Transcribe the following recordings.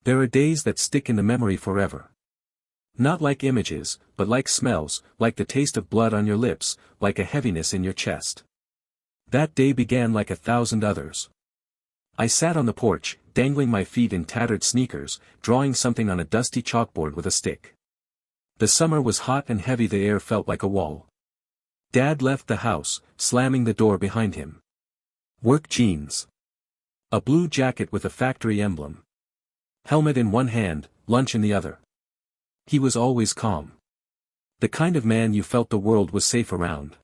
There are days that stick in the memory forever. Not like images, but like smells, like the taste of blood on your lips, like a heaviness in your chest. That day began like 1,000 others. I sat on the porch, dangling my feet in tattered sneakers, drawing something on a dusty chalkboard with a stick. The summer was hot and heavy, the air felt like a wall. Dad left the house, slamming the door behind him. Work jeans. A blue jacket with a factory emblem. Helmet in one hand, lunch in the other. He was always calm. The kind of man you felt the world was safe around.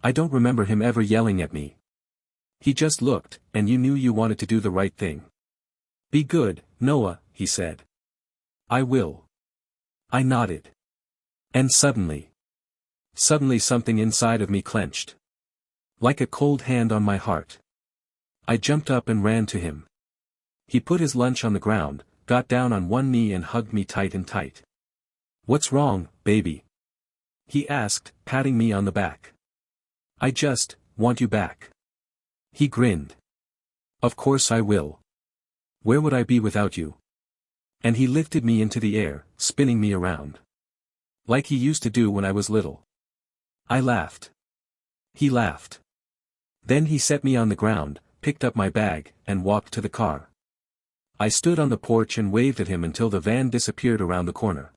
I don't remember him ever yelling at me. He just looked, and you knew you wanted to do the right thing. Be good, Noah, he said. I will. I nodded. And suddenly something inside of me clenched. Like a cold hand on my heart. I jumped up and ran to him. He put his lunch on the ground, got down on one knee and hugged me tight and tight. What's wrong, baby? He asked, patting me on the back. I just want you back. He grinned. Of course I will. Where would I be without you? And he lifted me into the air, spinning me around. Like he used to do when I was little. I laughed. He laughed. Then he set me on the ground, picked up my bag, and walked to the car. I stood on the porch and waved at him until the van disappeared around the corner.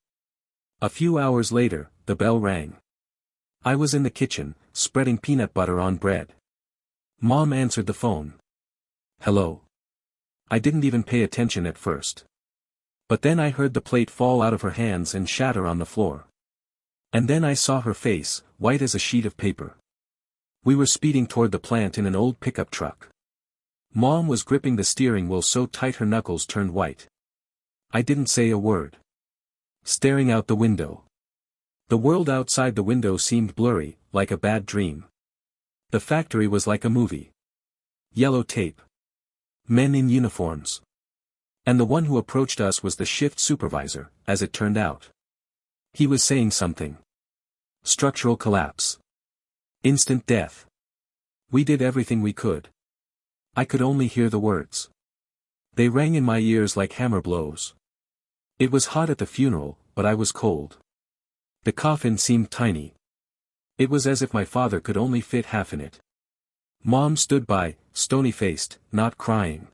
A few hours later, the bell rang. I was in the kitchen, spreading peanut butter on bread. Mom answered the phone. Hello. I didn't even pay attention at first. But then I heard the plate fall out of her hands and shatter on the floor. And then I saw her face, white as a sheet of paper. We were speeding toward the plant in an old pickup truck. Mom was gripping the steering wheel so tight her knuckles turned white. I didn't say a word. Staring out the window. The world outside the window seemed blurry, like a bad dream. The factory was like a movie. Yellow tape. Men in uniforms. And the one who approached us was the shift supervisor, as it turned out. He was saying something. Structural collapse. Instant death. We did everything we could. I could only hear the words. They rang in my ears like hammer blows. It was hot at the funeral, but I was cold. The coffin seemed tiny. It was as if my father could only fit half in it. Mom stood by, stony-faced, not crying.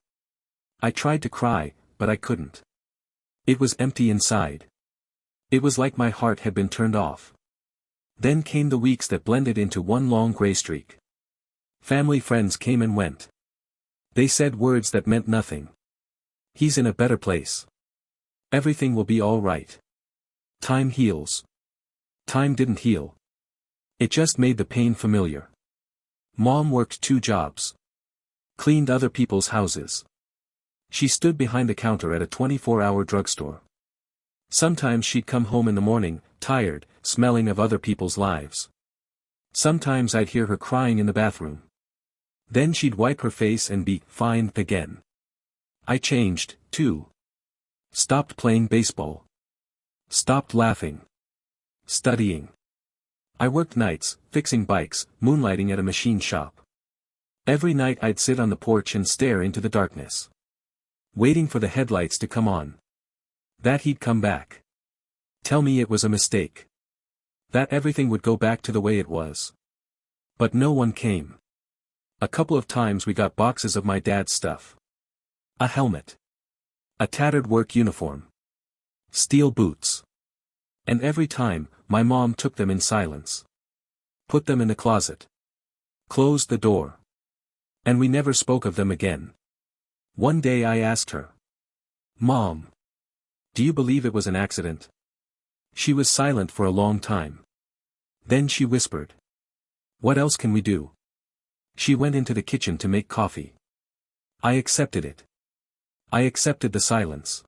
I tried to cry, but I couldn't. It was empty inside. It was like my heart had been turned off. Then came the weeks that blended into one long gray streak. Family friends came and went. They said words that meant nothing. He's in a better place. Everything will be all right. Time heals. Time didn't heal. It just made the pain familiar. Mom worked 2 jobs. Cleaned other people's houses. She stood behind the counter at a 24-hour drugstore. Sometimes she'd come home in the morning, tired, smelling of other people's lives. Sometimes I'd hear her crying in the bathroom. Then she'd wipe her face and be fine again. I changed, too. Stopped playing baseball. Stopped laughing. Studying. I worked nights, fixing bikes, moonlighting at a machine shop. Every night I'd sit on the porch and stare into the darkness. Waiting for the headlights to come on. That he'd come back. Tell me it was a mistake. That everything would go back to the way it was. But no one came. A couple of times we got boxes of my dad's stuff. A helmet. A tattered work uniform. Steel boots. And every time, my mom took them in silence. Put them in the closet. Closed the door. And we never spoke of them again. One day I asked her. Mom. Do you believe it was an accident? She was silent for a long time. Then she whispered. What else can we do? She went into the kitchen to make coffee. I accepted it. I accepted the silence.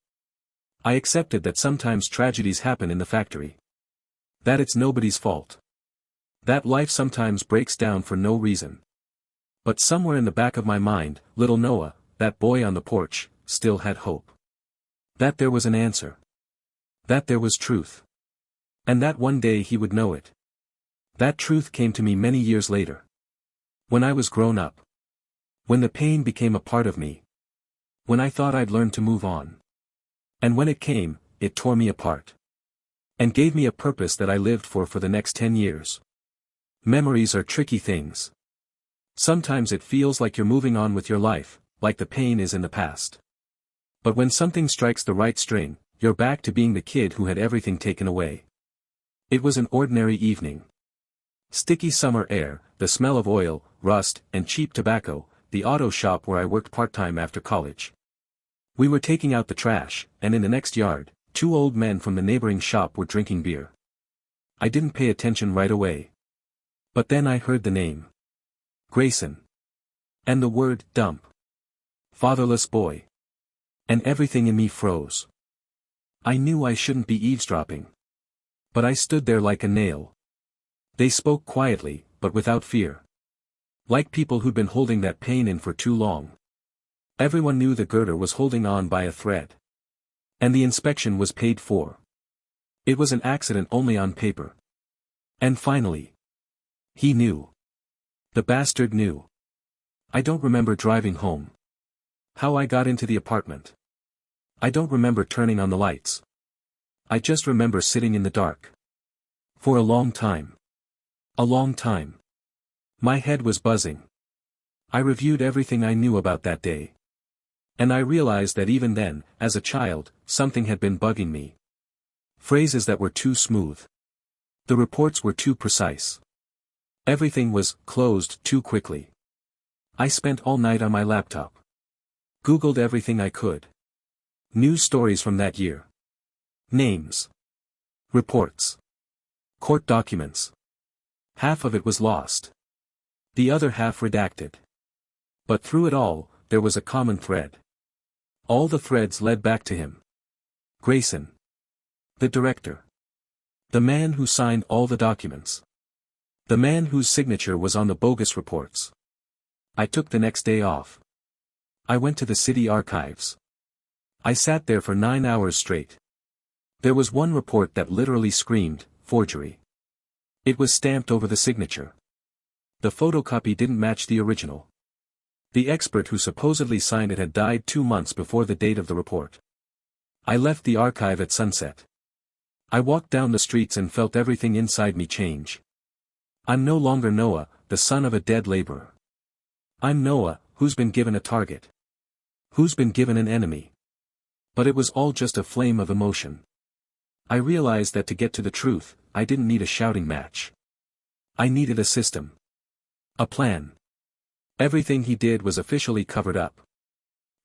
I accepted that sometimes tragedies happen in the factory. That it's nobody's fault. That life sometimes breaks down for no reason. But somewhere in the back of my mind, little Noah, that boy on the porch, still had hope. That there was an answer. That there was truth. And that one day he would know it. That truth came to me many years later. When I was grown up. When the pain became a part of me. When I thought I'd learned to move on. And when it came, it tore me apart. And gave me a purpose that I lived for the next 10 years. Memories are tricky things. Sometimes it feels like you're moving on with your life, like the pain is in the past. But when something strikes the right string, you're back to being the kid who had everything taken away. It was an ordinary evening. Sticky summer air, the smell of oil, rust, and cheap tobacco, the auto shop where I worked part-time after college. We were taking out the trash, and in the next yard, 2 old men from the neighboring shop were drinking beer. I didn't pay attention right away. But then I heard the name. Grayson. And the word, dump. Fatherless boy. And everything in me froze. I knew I shouldn't be eavesdropping. But I stood there like a nail. They spoke quietly, but without fear. Like people who'd been holding that pain in for too long. Everyone knew the girder was holding on by a thread. And the inspection was paid for. It was an accident only on paper. And finally. He knew. The bastard knew. I don't remember driving home. How I got into the apartment. I don't remember turning on the lights. I just remember sitting in the dark. For a long time. A long time. My head was buzzing. I reviewed everything I knew about that day. And I realized that even then, as a child, something had been bugging me. Phrases that were too smooth. The reports were too precise. Everything was closed too quickly. I spent all night on my laptop. Googled everything I could. News stories from that year. Names. Reports. Court documents. Half of it was lost. The other half redacted. But through it all, there was a common thread. All the threads led back to him. Grayson. The director. The man who signed all the documents. The man whose signature was on the bogus reports. I took the next day off. I went to the city archives. I sat there for 9 hours straight. There was one report that literally screamed, forgery. It was stamped over the signature. The photocopy didn't match the original. The expert who supposedly signed it had died 2 months before the date of the report. I left the archive at sunset. I walked down the streets and felt everything inside me change. I'm no longer Noah, the son of a dead laborer. I'm Noah, who's been given a target. Who's been given an enemy. But it was all just a flame of emotion. I realized that to get to the truth, I didn't need a shouting match. I needed a system. A plan. Everything he did was officially covered up.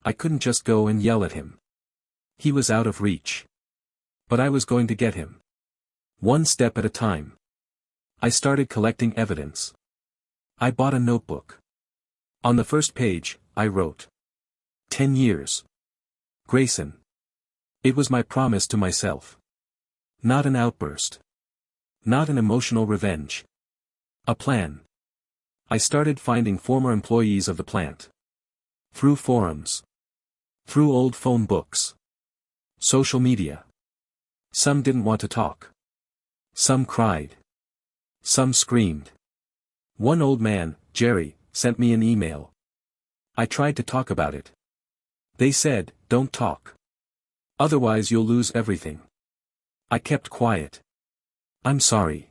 I couldn't just go and yell at him. He was out of reach. But I was going to get him. One step at a time. I started collecting evidence. I bought a notebook. On the first page, I wrote. 10 years. Grayson. It was my promise to myself. Not an outburst. Not an emotional revenge. A plan. I started finding former employees of the plant. Through forums. Through old phone books. Social media. Some didn't want to talk. Some cried. Some screamed. One old man, Jerry, sent me an email. I tried to talk about it. They said, don't talk. Otherwise you'll lose everything. I kept quiet. I'm sorry.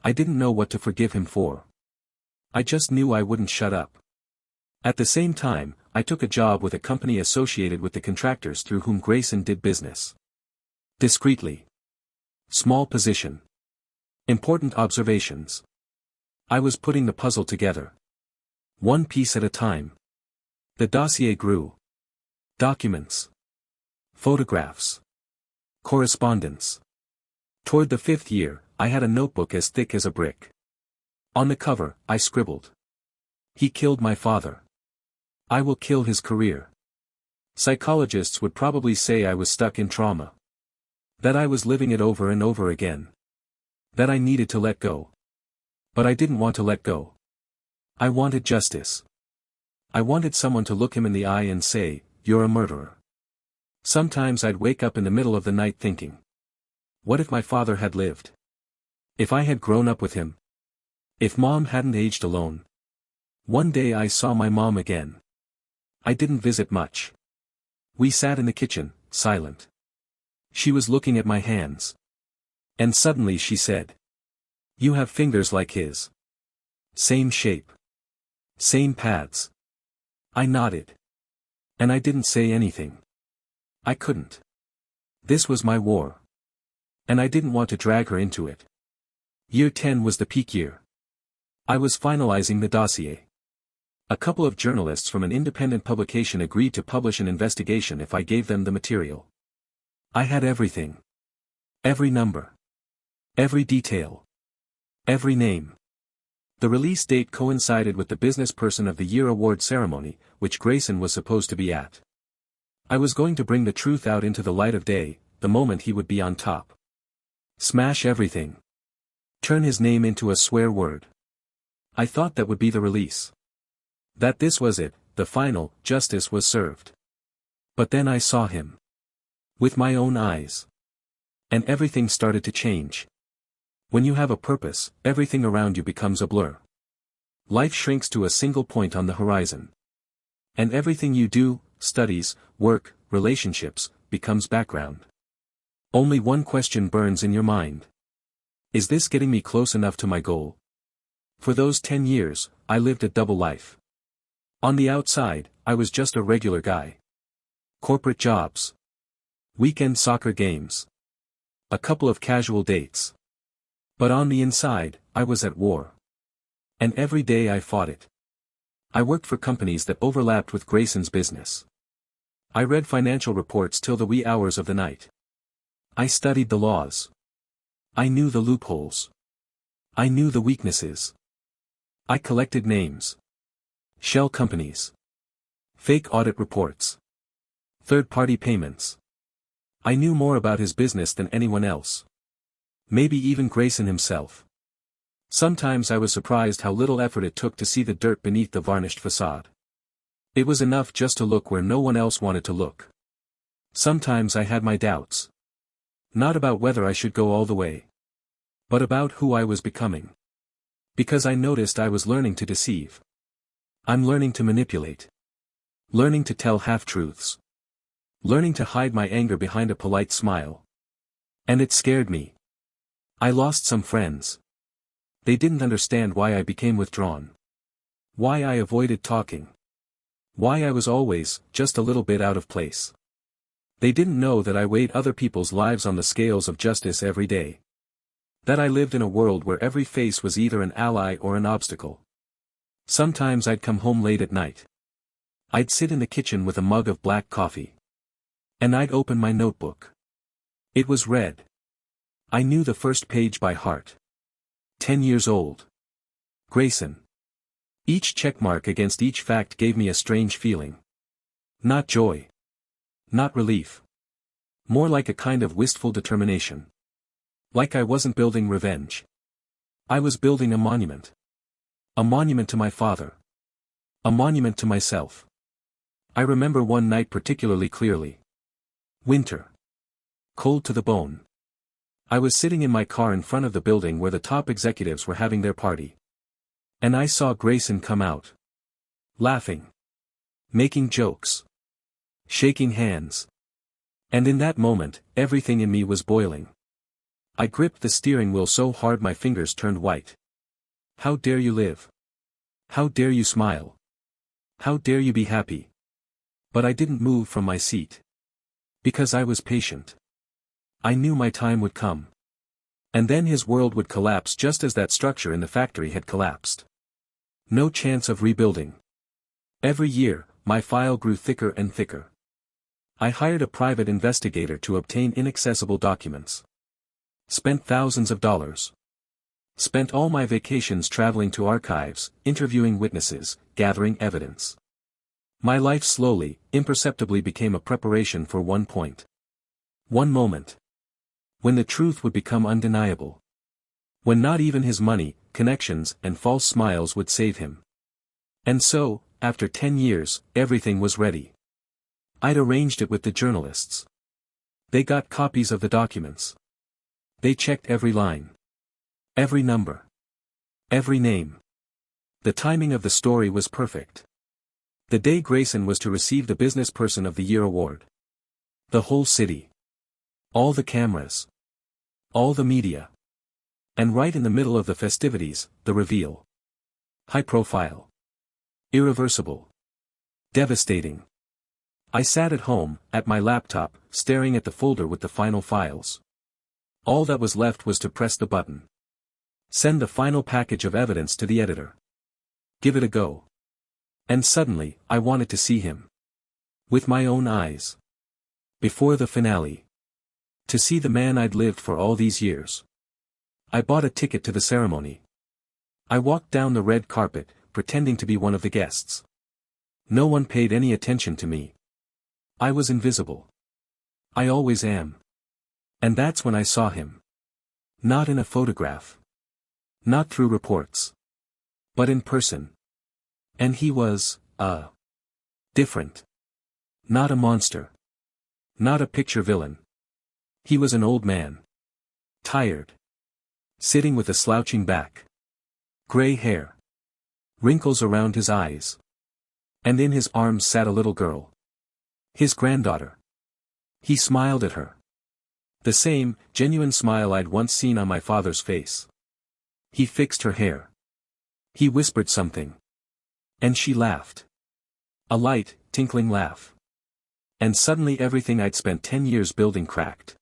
I didn't know what to forgive him for. I just knew I wouldn't shut up. At the same time, I took a job with a company associated with the contractors through whom Grayson did business. Discreetly. Small position. Important observations. I was putting the puzzle together. One piece at a time. The dossier grew. Documents. Photographs. Correspondence. Toward the 5th year, I had a notebook as thick as a brick. On the cover, I scribbled. He killed my father. I will kill his career. Psychologists would probably say I was stuck in trauma. That I was living it over and over again. That I needed to let go. But I didn't want to let go. I wanted justice. I wanted someone to look him in the eye and say, you're a murderer. Sometimes I'd wake up in the middle of the night thinking. What if my father had lived? If I had grown up with him? If Mom hadn't aged alone? One day I saw my mom again. I didn't visit much. We sat in the kitchen, silent. She was looking at my hands. And suddenly she said, "You have fingers like his. Same shape. Same paths." I nodded. And I didn't say anything. I couldn't. This was my war. And I didn't want to drag her into it. Year 10 was the peak year. I was finalizing the dossier. A couple of journalists from an independent publication agreed to publish an investigation if I gave them the material. I had everything. Every number. Every detail. Every name. The release date coincided with the Business Person of the Year award ceremony, which Grayson was supposed to be at. I was going to bring the truth out into the light of day, the moment he would be on top. Smash everything. Turn his name into a swear word. I thought that would be the release. That this was it, the final, justice was served. But then I saw him. With my own eyes. And everything started to change. When you have a purpose, everything around you becomes a blur. Life shrinks to a single point on the horizon. And everything you do, studies, work, relationships, becomes background. Only one question burns in your mind. Is this getting me close enough to my goal? For those 10 years, I lived a double life. On the outside, I was just a regular guy. Corporate jobs. Weekend soccer games. A couple of casual dates. But on the inside, I was at war. And every day I fought it. I worked for companies that overlapped with Grayson's business. I read financial reports till the wee hours of the night. I studied the laws. I knew the loopholes. I knew the weaknesses. I collected names. Shell companies. Fake audit reports. Third-party payments. I knew more about his business than anyone else. Maybe even Grayson himself. Sometimes I was surprised how little effort it took to see the dirt beneath the varnished facade. It was enough just to look where no one else wanted to look. Sometimes I had my doubts. Not about whether I should go all the way. But about who I was becoming. Because I noticed I was learning to deceive. I'm learning to manipulate. Learning to tell half-truths. Learning to hide my anger behind a polite smile. And it scared me. I lost some friends. They didn't understand why I became withdrawn. Why I avoided talking. Why I was always, just a little bit out of place. They didn't know that I weighed other people's lives on the scales of justice every day. That I lived in a world where every face was either an ally or an obstacle. Sometimes I'd come home late at night. I'd sit in the kitchen with a mug of black coffee. And I'd open my notebook. It was red. I knew the first page by heart. 10 years old. Grayson. Each checkmark against each fact gave me a strange feeling. Not joy. Not relief. More like a kind of wistful determination. Like I wasn't building revenge. I was building a monument. A monument to my father. A monument to myself. I remember one night particularly clearly. Winter. Cold to the bone. I was sitting in my car in front of the building where the top executives were having their party. And I saw Grayson come out. Laughing. Making jokes. Shaking hands. And in that moment, everything in me was boiling. I gripped the steering wheel so hard my fingers turned white. How dare you live? How dare you smile? How dare you be happy? But I didn't move from my seat. Because I was patient. I knew my time would come. And then his world would collapse just as that structure in the factory had collapsed. No chance of rebuilding. Every year, my file grew thicker and thicker. I hired a private investigator to obtain inaccessible documents. Spent thousands of dollars. Spent all my vacations traveling to archives, interviewing witnesses, gathering evidence. My life slowly, imperceptibly became a preparation for one point. One moment. When the truth would become undeniable. When not even his money, connections, and false smiles would save him. And so, after 10 years, everything was ready. I'd arranged it with the journalists. They got copies of the documents. They checked every line. Every number. Every name. The timing of the story was perfect. The day Grayson was to receive the Business Person of the Year award. The whole city. All the cameras. All the media. And right in the middle of the festivities, the reveal. High profile. Irreversible. Devastating. I sat at home, at my laptop, staring at the folder with the final files. All that was left was to press the button. Send the final package of evidence to the editor. Give it a go. And suddenly, I wanted to see him. With my own eyes. Before the finale. To see the man I'd lived for all these years. I bought a ticket to the ceremony. I walked down the red carpet, pretending to be one of the guests. No one paid any attention to me. I was invisible. I always am. And that's when I saw him. Not in a photograph. Not through reports. But in person. And he was, different. Not a monster. Not a picture villain. He was an old man. Tired. Sitting with a slouching back. Gray hair. Wrinkles around his eyes. And in his arms sat a little girl. His granddaughter. He smiled at her. The same, genuine smile I'd once seen on my father's face. He fixed her hair. He whispered something. And she laughed. A light, tinkling laugh. And suddenly everything I'd spent 10 years building cracked.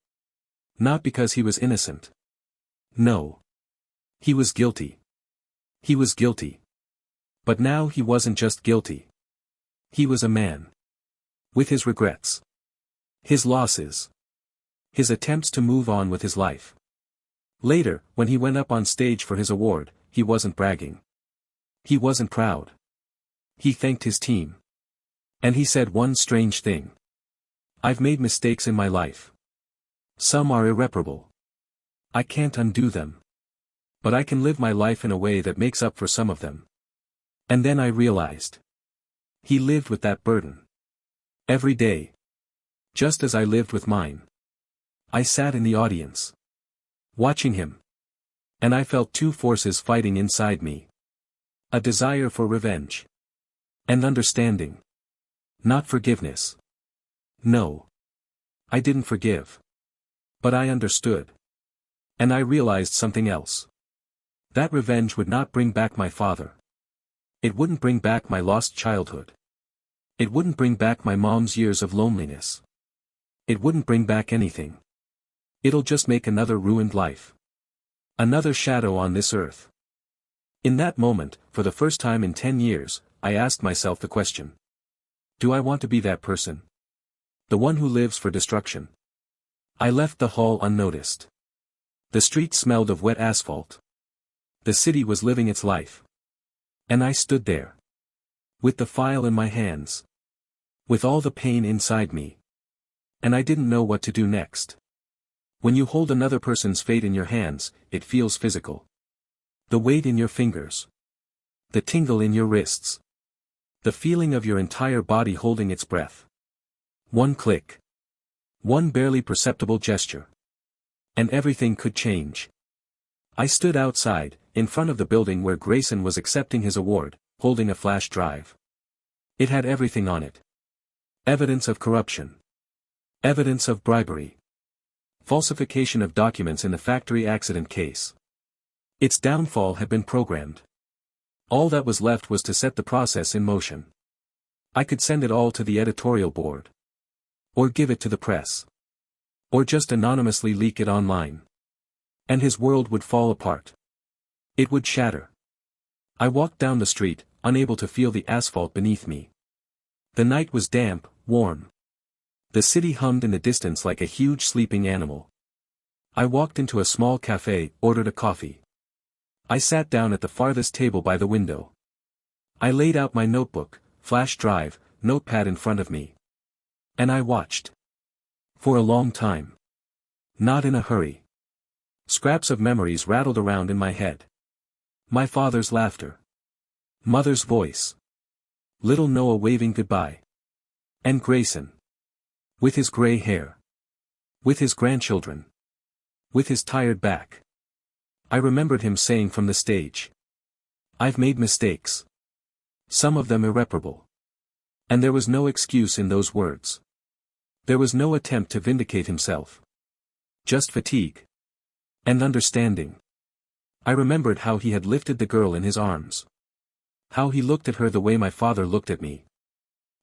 Not because he was innocent. No. He was guilty. He was guilty. But now he wasn't just guilty. He was a man. With his regrets. His losses. His attempts to move on with his life. Later, when he went up on stage for his award, he wasn't bragging. He wasn't proud. He thanked his team. And he said one strange thing. I've made mistakes in my life. Some are irreparable. I can't undo them. But I can live my life in a way that makes up for some of them. And then I realized. He lived with that burden. Every day. Just as I lived with mine. I sat in the audience. Watching him. And I felt two forces fighting inside me. A desire for revenge. And understanding. Not forgiveness. No. I didn't forgive. But I understood. And I realized something else. That revenge would not bring back my father. It wouldn't bring back my lost childhood. It wouldn't bring back my mom's years of loneliness. It wouldn't bring back anything. It'll just make another ruined life. Another shadow on this earth. In that moment, for the first time in 10 years, I asked myself the question. Do I want to be that person? The one who lives for destruction. I left the hall unnoticed. The street smelled of wet asphalt. The city was living its life. And I stood there. With the file in my hands. With all the pain inside me. And I didn't know what to do next. When you hold another person's fate in your hands, it feels physical. The weight in your fingers. The tingle in your wrists. The feeling of your entire body holding its breath. One click. One barely perceptible gesture. And everything could change. I stood outside, in front of the building where Grayson was accepting his award, holding a flash drive. It had everything on it. Evidence of corruption. Evidence of bribery. Falsification of documents in the factory accident case. Its downfall had been programmed. All that was left was to set the process in motion. I could send it all to the editorial board. Or give it to the press. Or just anonymously leak it online. And his world would fall apart. It would shatter. I walked down the street, unable to feel the asphalt beneath me. The night was damp, warm. The city hummed in the distance like a huge sleeping animal. I walked into a small cafe, ordered a coffee. I sat down at the farthest table by the window. I laid out my notebook, flash drive, notepad in front of me. And I watched. For a long time. Not in a hurry. Scraps of memories rattled around in my head. My father's laughter. Mother's voice. Little Noah waving goodbye. And Grayson. With his gray hair. With his grandchildren. With his tired back. I remembered him saying from the stage. I've made mistakes. Some of them irreparable. And there was no excuse in those words. There was no attempt to vindicate himself. Just fatigue. And understanding. I remembered how he had lifted the girl in his arms. How he looked at her the way my father looked at me.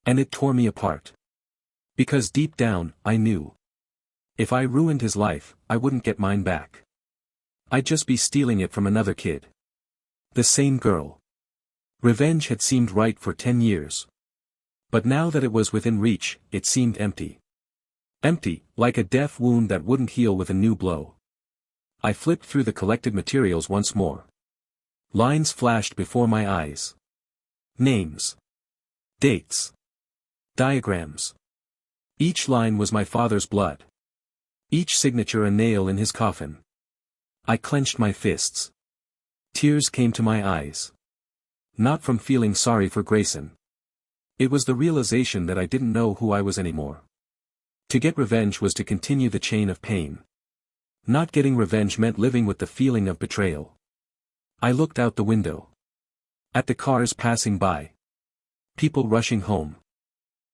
And it tore me apart. Because deep down, I knew. If I ruined his life, I wouldn't get mine back. I'd just be stealing it from another kid. The same girl. Revenge had seemed right for 10 years. But now that it was within reach, it seemed empty. Empty, like a deaf wound that wouldn't heal with a new blow. I flipped through the collected materials once more. Lines flashed before my eyes. Names. Dates. Diagrams. Each line was my father's blood. Each signature a nail in his coffin. I clenched my fists. Tears came to my eyes. Not from feeling sorry for Grayson. It was the realization that I didn't know who I was anymore. To get revenge was to continue the chain of pain. Not getting revenge meant living with the feeling of betrayal. I looked out the window. At the cars passing by. People rushing home.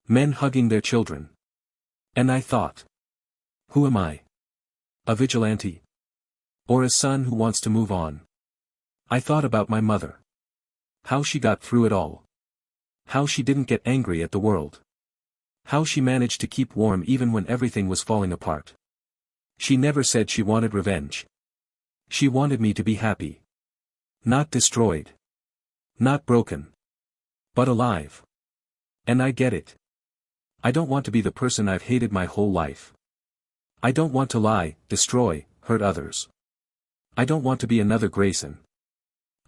Men hugging their children. And I thought. Who am I? A vigilante? Or a son who wants to move on? I thought about my mother. How she got through it all. How she didn't get angry at the world. How she managed to keep warm even when everything was falling apart. She never said she wanted revenge. She wanted me to be happy. Not destroyed. Not broken. But alive. And I get it. I don't want to be the person I've hated my whole life. I don't want to lie, destroy, hurt others. I don't want to be another Grayson.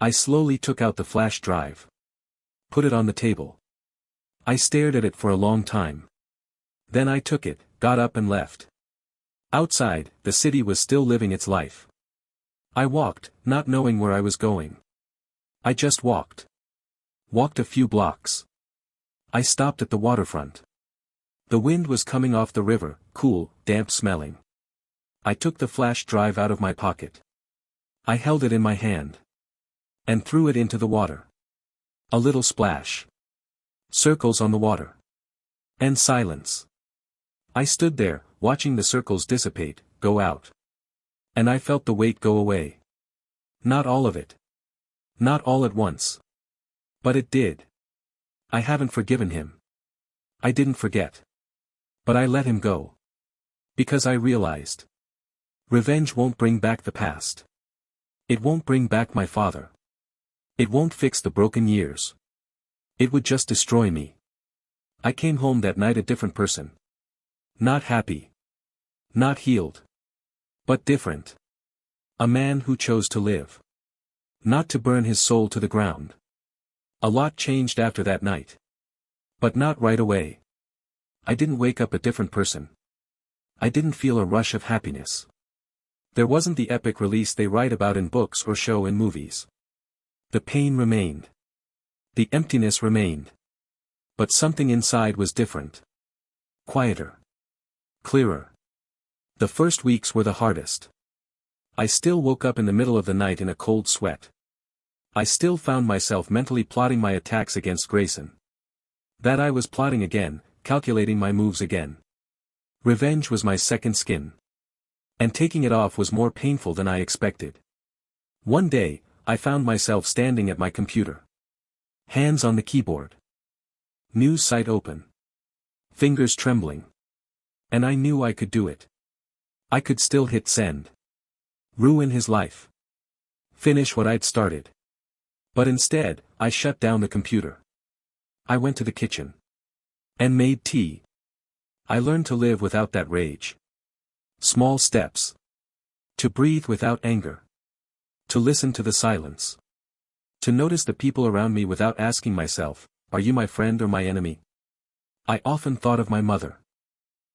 I slowly took out the flash drive. Put it on the table. I stared at it for a long time. Then I took it, got up and left. Outside, the city was still living its life. I walked, not knowing where I was going. I just walked. Walked a few blocks. I stopped at the waterfront. The wind was coming off the river, cool, damp smelling. I took the flash drive out of my pocket. I held it in my hand. And threw it into the water. A little splash. Circles on the water. And silence. I stood there, watching the circles dissipate, go out. And I felt the weight go away. Not all of it. Not all at once. But it did. I haven't forgiven him. I didn't forget. But I let him go. Because I realized. Revenge won't bring back the past. It won't bring back my father. It won't fix the broken years. It would just destroy me. I came home that night a different person. Not happy. Not healed. But different. A man who chose to live. Not to burn his soul to the ground. A lot changed after that night. But not right away. I didn't wake up a different person. I didn't feel a rush of happiness. There wasn't the epic release they write about in books or show in movies. The pain remained. The emptiness remained. But something inside was different. Quieter. Clearer. The first weeks were the hardest. I still woke up in the middle of the night in a cold sweat. I still found myself mentally plotting my attacks against Grayson. That I was plotting again, calculating my moves again. Revenge was my second skin. And taking it off was more painful than I expected. One day, I found myself standing at my computer. Hands on the keyboard. News site open. Fingers trembling. And I knew I could do it. I could still hit send. Ruin his life. Finish what I'd started. But instead, I shut down the computer. I went to the kitchen. And made tea. I learned to live without that rage. Small steps. To breathe without anger. To listen to the silence. To notice the people around me without asking myself, are you my friend or my enemy? I often thought of my mother.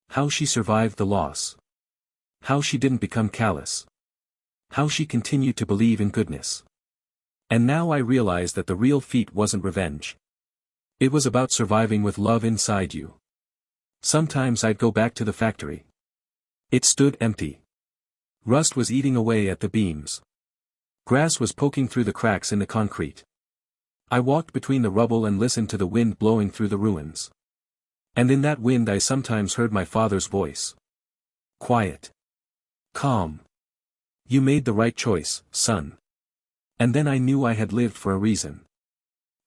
How she survived the loss. How she didn't become callous. How she continued to believe in goodness. And now I realize that the real feat wasn't revenge. It was about surviving with love inside you. Sometimes I'd go back to the factory. It stood empty. Rust was eating away at the beams. Grass was poking through the cracks in the concrete. I walked between the rubble and listened to the wind blowing through the ruins. And in that wind I sometimes heard my father's voice. Quiet. Calm. You made the right choice, son. And then I knew I had lived for a reason.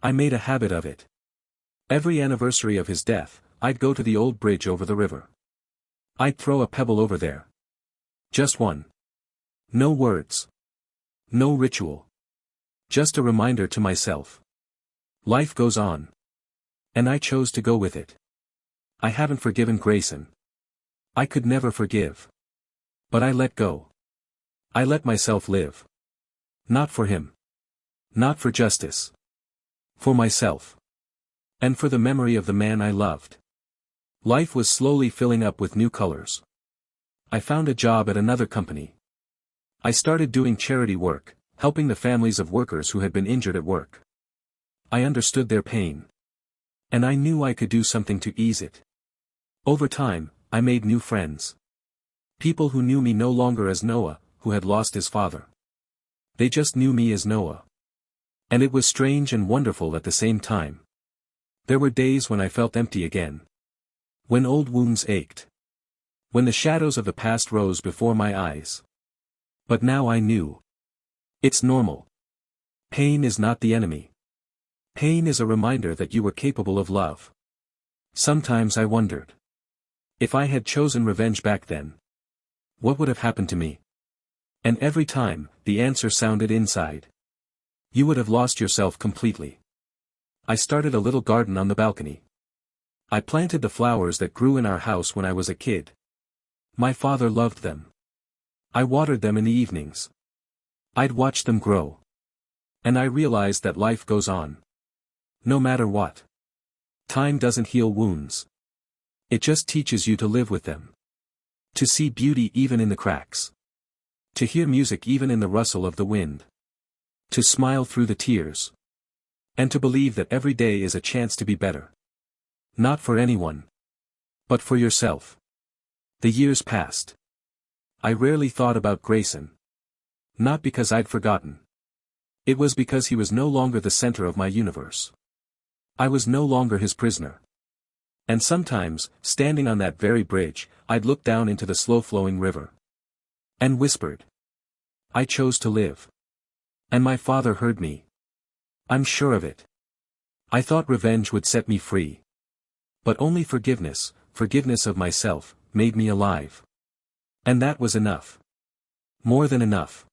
I made a habit of it. Every anniversary of his death, I'd go to the old bridge over the river. I'd throw a pebble over there. Just one. No words. No ritual. Just a reminder to myself. Life goes on. And I chose to go with it. I haven't forgiven Grayson. I could never forgive. But I let go. I let myself live. Not for him. Not for justice. For myself. And for the memory of the man I loved. Life was slowly filling up with new colors. I found a job at another company. I started doing charity work, helping the families of workers who had been injured at work. I understood their pain. And I knew I could do something to ease it. Over time, I made new friends. People who knew me no longer as Noah, who had lost his father. They just knew me as Noah. And it was strange and wonderful at the same time. There were days when I felt empty again. When old wounds ached. When the shadows of the past rose before my eyes. But now I knew. It's normal. Pain is not the enemy. Pain is a reminder that you were capable of love. Sometimes I wondered. If I had chosen revenge back then, what would have happened to me? And every time, the answer sounded inside. You would have lost yourself completely. I started a little garden on the balcony. I planted the flowers that grew in our house when I was a kid. My father loved them. I watered them in the evenings. I'd watch them grow. And I realized that life goes on. No matter what. Time doesn't heal wounds. It just teaches you to live with them. To see beauty even in the cracks. To hear music even in the rustle of the wind. To smile through the tears. And to believe that every day is a chance to be better. Not for anyone. But for yourself. The years passed. I rarely thought about Grayson. Not because I'd forgotten. It was because he was no longer the center of my universe. I was no longer his prisoner. And sometimes, standing on that very bridge, I'd look down into the slow-flowing river. And whispered. I chose to live. And my father heard me. I'm sure of it. I thought revenge would set me free. But only forgiveness, forgiveness of myself, made me alive. And that was enough. More than enough.